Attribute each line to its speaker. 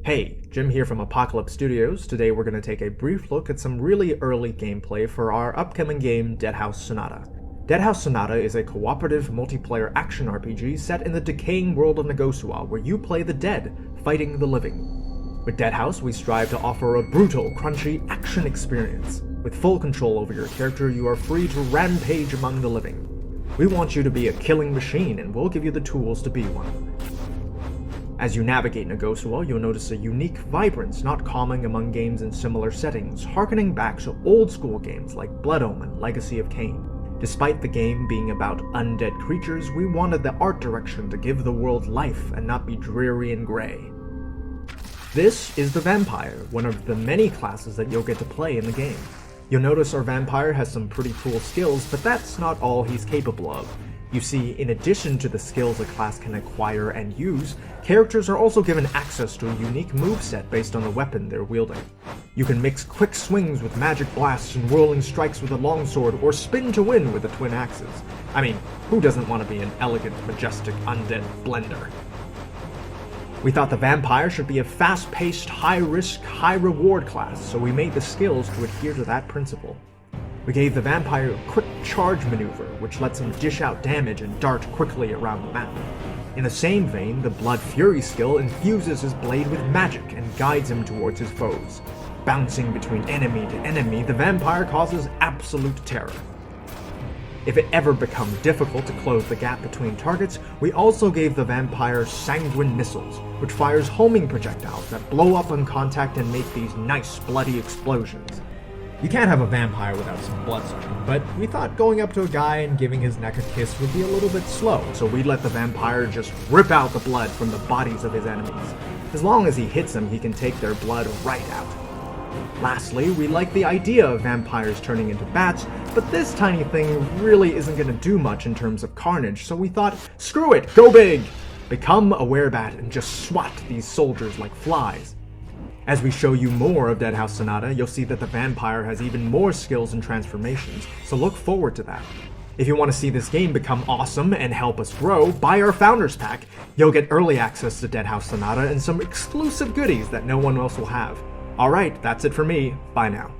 Speaker 1: Hey, Jim here from Apocalypse Studios. Today we're going to take a brief look at some really early gameplay for our upcoming game, Deadhaus Sonata. Deadhaus Sonata is a cooperative multiplayer action RPG set in the decaying world of Negosua, where you play the dead, fighting the living. With Deadhaus, we strive to offer a brutal, crunchy action experience. With full control over your character, you are free to rampage among the living. We want you to be a killing machine, and we'll give you the tools to be one. As you navigate Negosua, you'll notice a unique vibrance not common among games in similar settings, harkening back to old-school games like Blood Omen: Legacy of Kain. Despite the game being about undead creatures, we wanted the art direction to give the world life and not be dreary and grey. This is the Vampire, one of the many classes that you'll get to play in the game. You'll notice our Vampire has some pretty cool skills, but that's not all he's capable of. You see, in addition to the skills a class can acquire and use, characters are also given access to a unique moveset based on the weapon they're wielding. You can mix quick swings with magic blasts and whirling strikes with a longsword, or spin to win with the twin axes. I mean, who doesn't want to be an elegant, majestic, undead blender? We thought the Vampire should be a fast-paced, high-risk, high-reward class, so we made the skills to adhere to that principle. We gave the Vampire a quick charge maneuver, which lets him dish out damage and dart quickly around the map. In the same vein, the Blood Fury skill infuses his blade with magic and guides him towards his foes. Bouncing between enemy to enemy, the Vampire causes absolute terror. If it ever becomes difficult to close the gap between targets, we also gave the Vampire Sanguine Missiles, which fires homing projectiles that blow up on contact and make these nice bloody explosions. You can't have a vampire without some blood sucking, but we thought going up to a guy and giving his neck a kiss would be a little bit slow, so we let the vampire just rip out the blood from the bodies of his enemies. As long as he hits them, he can take their blood right out. Lastly, we like the idea of vampires turning into bats, but this tiny thing really isn't going to do much in terms of carnage, so we thought, screw it, go big! Become a werebat and just swat these soldiers like flies. As we show you more of Deadhaus Sonata, you'll see that the Vampire has even more skills and transformations, so look forward to that. If you want to see this game become awesome and help us grow, buy our Founders Pack. You'll get early access to Deadhaus Sonata and some exclusive goodies that no one else will have. Alright, that's it for me. Bye now.